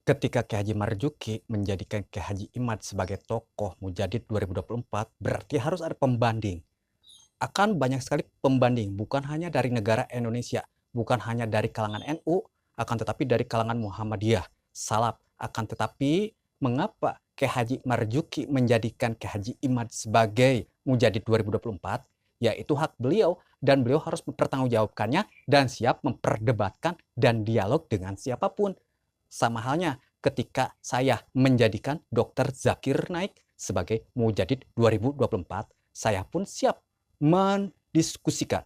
Ketika Kiai Haji Marzuki menjadikan Kiai Haji Imad sebagai tokoh Mujadid 2024, berarti harus ada pembanding. Akan banyak sekali pembanding, bukan hanya dari negara Indonesia, bukan hanya dari kalangan NU, akan tetapi dari kalangan Muhammadiyah, Salaf. Akan tetapi, mengapa Kiai Haji Marzuki menjadikan Kiai Haji Imad sebagai Mujadid 2024? Yaitu hak beliau, dan beliau harus mempertanggungjawabkannya dan siap memperdebatkan dan dialog dengan siapapun. Sama halnya ketika saya menjadikan Dr. Zakir Naik sebagai Mujadid 2024, saya pun siap mendiskusikan,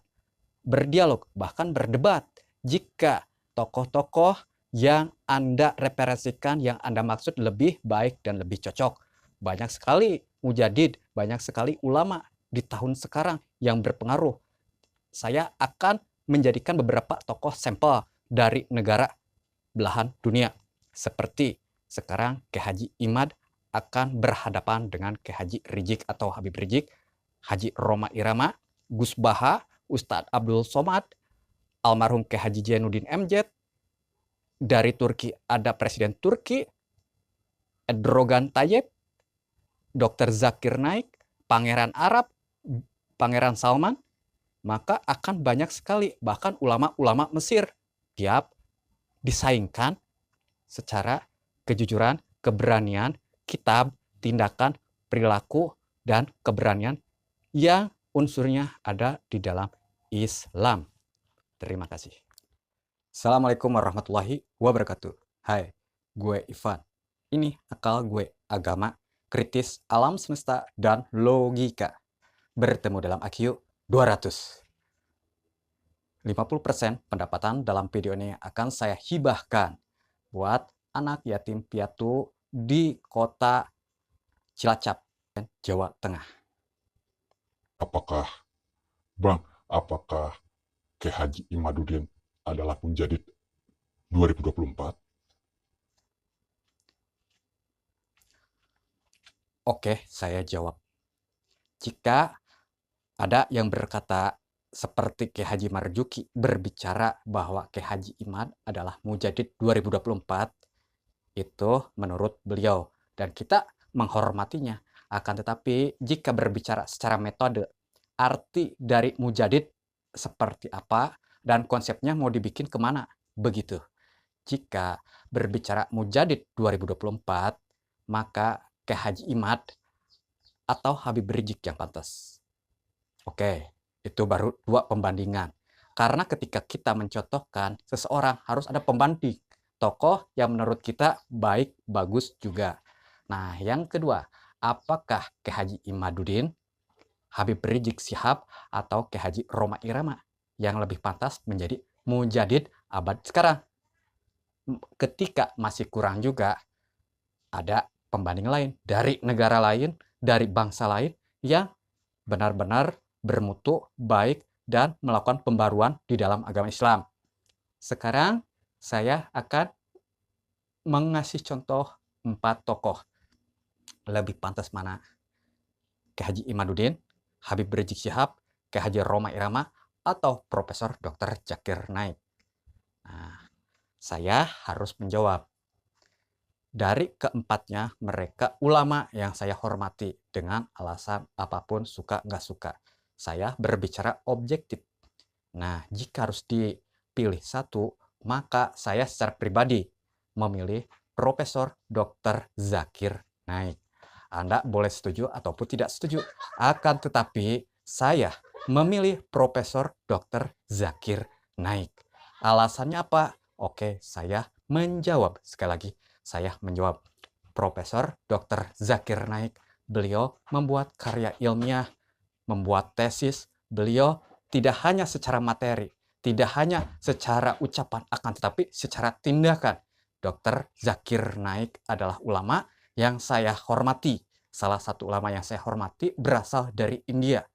berdialog, bahkan berdebat jika tokoh-tokoh yang Anda referensikan, yang Anda maksud lebih baik dan lebih cocok. Banyak sekali mujadid, banyak sekali ulama di tahun sekarang yang berpengaruh. Saya akan menjadikan beberapa tokoh sampel dari negara belahan dunia. Seperti sekarang Kiai Haji Imad akan berhadapan dengan Kiai Haji Rizik atau Habib Rizik, Haji Roma Irama, Gus Baha, Ustadz Abdul Somad, almarhum Kiai Haji Jainuddin MZ. Dari Turki ada Presiden Turki, Erdogan Tayyip, Dr. Zakir Naik, Pangeran Arab, Pangeran Salman. Maka akan banyak sekali, bahkan ulama-ulama Mesir, tiap disaingkan secara kejujuran, keberanian, kitab, tindakan, perilaku, dan keberanian yang unsurnya ada di dalam Islam. Terima kasih. Assalamualaikum warahmatullahi wabarakatuh. Hai, gue Ivan. Ini akal gue, agama, kritis, alam semesta, dan logika. Bertemu dalam IQ 200. 50% pendapatan dalam video ini akan saya hibahkan buat anak yatim piatu di kota Cilacap, Jawa Tengah. Apakah, Bang, apakah Kiai Haji Imaduddin adalah Mujadid 2024? Oke, saya jawab. Jika ada yang berkata seperti Kiai Haji Marzuki berbicara bahwa Kiai Haji Imad adalah Mujadid 2024, itu menurut beliau. Dan kita menghormatinya. Akan tetapi jika berbicara secara metode, arti dari Mujadid seperti apa, dan konsepnya mau dibikin kemana, begitu. Jika berbicara Mujadid 2024, maka Kiai Haji Imad atau Habib Rizik yang pantas. Oke, itu baru dua pembandingan. Karena ketika kita mencontohkan seseorang harus ada pembanding. Tokoh yang menurut kita baik, bagus juga. Nah, yang kedua, apakah Kiai Haji Imaduddin, Habib Rizik Syihab, atau Kiai Haji Roma Irama yang lebih pantas menjadi Mujadid abad sekarang? Ketika masih kurang juga, ada pembanding lain dari negara lain, dari bangsa lain yang benar-benar bermutu, baik, dan melakukan pembaruan di dalam agama Islam. Sekarang saya akan mengasih contoh 4 tokoh. Lebih pantas mana? Kiai Haji Imaduddin, Habib Rizik Syihab, Kiai Haji Roma Irama, atau Profesor Dr. Zakir Naik? Nah, saya harus menjawab. Dari keempatnya, mereka ulama yang saya hormati dengan alasan apapun, suka nggak suka. Saya berbicara objektif. Nah, jika harus dipilih satu, maka saya secara pribadi memilih Profesor Dr. Zakir Naik. Anda boleh setuju ataupun tidak setuju. Akan tetapi, saya memilih Profesor Dr. Zakir Naik. Alasannya apa? Oke, saya menjawab. Sekali lagi, saya menjawab. Profesor Dr. Zakir Naik, beliau membuat karya ilmiah, membuat tesis. Beliau tidak hanya secara materi, tidak hanya secara ucapan, akan tetapi secara tindakan. Dr. Zakir Naik adalah ulama yang saya hormati. Salah satu ulama yang saya hormati berasal dari India.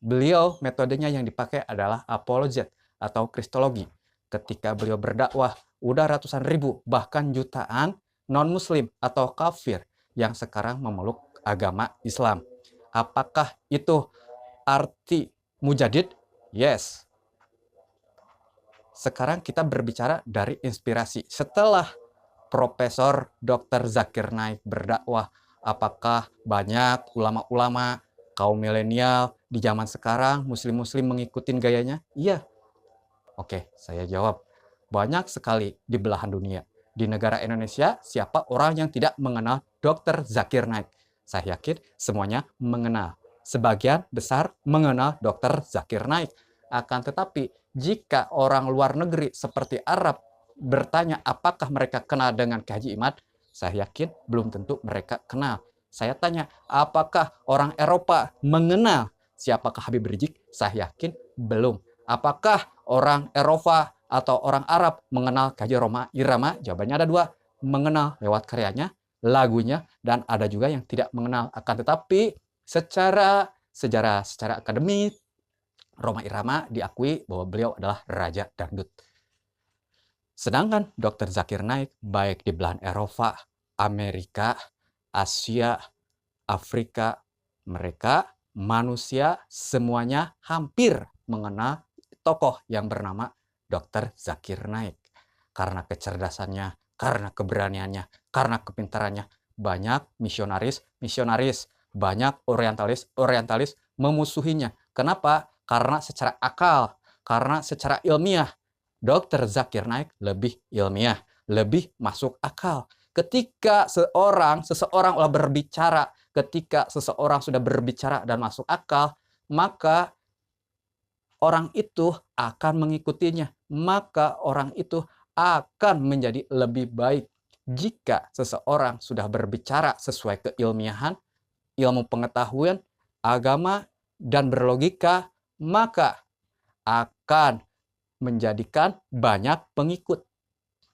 Beliau metodenya yang dipakai adalah apologet atau kristologi. Ketika beliau berdakwah, udah ratusan ribu, bahkan jutaan non-muslim atau kafir yang sekarang memeluk agama Islam. Apakah itu arti mujadid? Yes. Sekarang kita berbicara dari inspirasi. Setelah Profesor Dr. Zakir Naik berdakwah? Apakah banyak ulama-ulama kaum milenial di zaman sekarang muslim-muslim mengikuti gayanya? Iya. Oke, saya jawab. Banyak sekali di belahan dunia. Di negara Indonesia, siapa orang yang tidak mengenal Dr. Zakir Naik? Saya yakin semuanya mengenal. Sebagian besar mengenal Dr. Zakir Naik. Akan tetapi, jika orang luar negeri seperti Arab bertanya apakah mereka kenal dengan Kiai Haji Imad, saya yakin belum tentu mereka kenal. Saya tanya, apakah orang Eropa mengenal siapakah Habib Rizik? Saya yakin belum. Apakah orang Eropa atau orang Arab mengenal Kiai Roma Irama? Jawabannya ada dua. Mengenal lewat karyanya, lagunya, dan ada juga yang tidak mengenal. Akan tetapi secara sejarah, secara akademik, Roma Irama diakui bahwa beliau adalah Raja Dangdut. Sedangkan Dr. Zakir Naik, baik di belahan Eropa, Amerika, Asia, Afrika, mereka manusia semuanya hampir mengenal tokoh yang bernama Dr. Zakir Naik. Karena kecerdasannya, karena keberaniannya, karena kepintarannya, banyak misionaris, banyak orientalis memusuhinya. Kenapa? Karena secara akal, karena secara ilmiah, Dr. Zakir Naik lebih ilmiah, lebih masuk akal. Ketika seseorang berbicara, ketika seseorang sudah berbicara dan masuk akal, maka orang itu akan mengikutinya, maka orang itu akan menjadi lebih baik. Jika seseorang sudah berbicara sesuai keilmiahan, ilmu pengetahuan, agama, dan berlogika, maka akan menjadikan banyak pengikut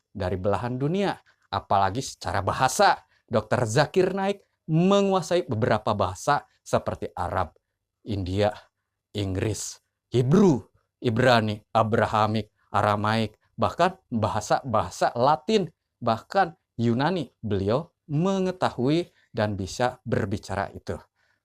dari belahan dunia. Apalagi secara bahasa, Dr. Zakir Naik menguasai beberapa bahasa seperti Arab, India, Inggris, Hebrew, Ibrani, Abrahamik, Aramaik, bahkan bahasa-bahasa Latin, bahkan Yunani. Beliau mengetahui dan bisa berbicara itu.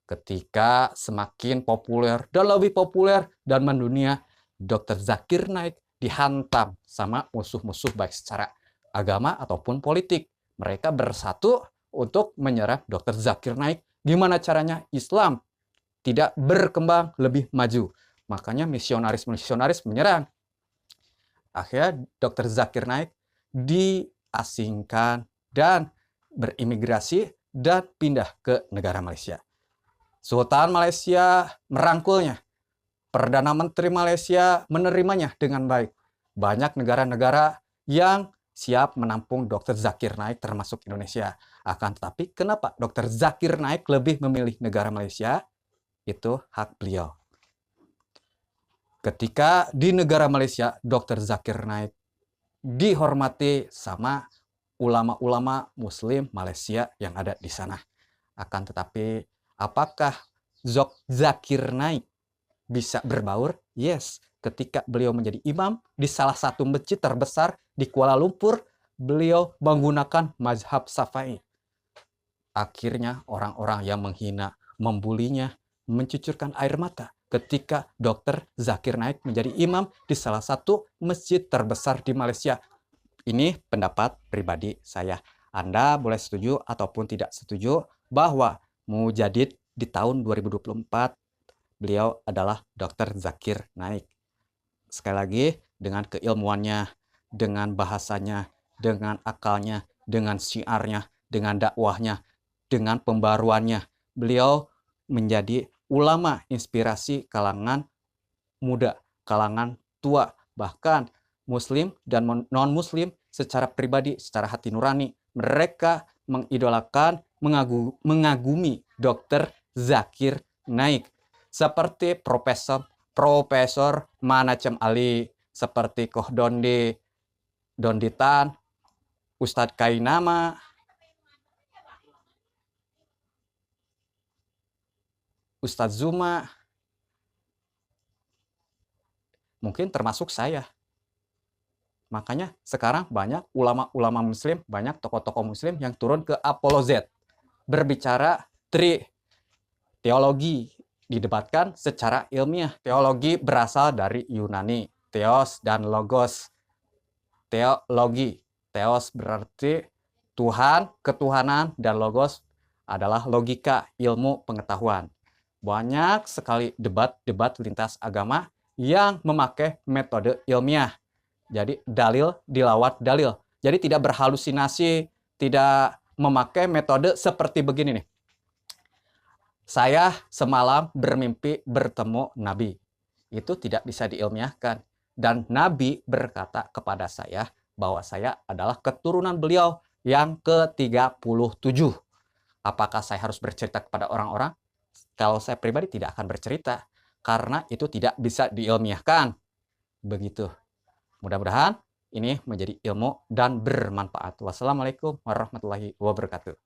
Ketika semakin populer dan lebih populer dan mendunia, Dr. Zakir Naik dihantam sama musuh-musuh baik secara agama ataupun politik. Mereka bersatu untuk menyerang Dr. Zakir Naik. Gimana caranya Islam tidak berkembang lebih maju? Makanya misionaris menyerang. Akhirnya Dr. Zakir Naik diasingkan dan berimigrasi dan pindah ke negara Malaysia. Sultan Malaysia merangkulnya. Perdana Menteri Malaysia menerimanya dengan baik. Banyak negara-negara yang siap menampung Dr. Zakir Naik termasuk Indonesia. Akan tetapi kenapa Dr. Zakir Naik lebih memilih negara Malaysia? Itu hak beliau. Ketika di negara Malaysia, Dr. Zakir Naik dihormati sama ulama-ulama Muslim Malaysia yang ada di sana. Akan tetapi, apakah Zakir Naik bisa berbaur? Yes. Ketika beliau menjadi imam di salah satu masjid terbesar di Kuala Lumpur, beliau menggunakan mazhab Syafi'i. Akhirnya orang-orang yang menghina, membulinya, mencucurkan air mata ketika Dr. Zakir Naik menjadi imam di salah satu masjid terbesar di Malaysia. Ini pendapat pribadi saya. Anda boleh setuju ataupun tidak setuju bahwa Mujadid di tahun 2024 beliau adalah Dr. Zakir Naik. Sekali lagi, dengan keilmuannya, dengan bahasanya, dengan akalnya, dengan syiarnya, dengan dakwahnya, dengan pembaruannya, beliau menjadi ulama inspirasi kalangan muda, kalangan tua, bahkan Muslim dan non-Muslim secara pribadi, secara hati nurani. Mereka mengidolakan, mengagumi Dr. Zakir Naik. Seperti Profesor Manacem Ali, seperti Koh Donditan, Ustadz Kainama, Ustadz Zuma, mungkin termasuk saya. Makanya sekarang banyak ulama-ulama muslim, banyak tokoh-tokoh muslim yang turun ke Apollo Z. Berbicara teologi, didebatkan secara ilmiah. Teologi berasal dari Yunani, theos dan logos. Teologi, theos berarti Tuhan, ketuhanan, dan logos adalah logika, ilmu, pengetahuan. Banyak sekali debat-debat lintas agama yang memakai metode ilmiah. Jadi dalil dilawat dalil. Jadi tidak berhalusinasi, tidak memakai metode seperti begini nih. Saya semalam bermimpi bertemu Nabi. Itu tidak bisa diilmiahkan. Dan Nabi berkata kepada saya bahwa saya adalah keturunan beliau yang ke-37. Apakah saya harus bercerita kepada orang-orang? Kalau saya pribadi tidak akan bercerita. Karena itu tidak bisa diilmiahkan. Begitu. Mudah-mudahan ini menjadi ilmu dan bermanfaat. Wassalamualaikum warahmatullahi wabarakatuh.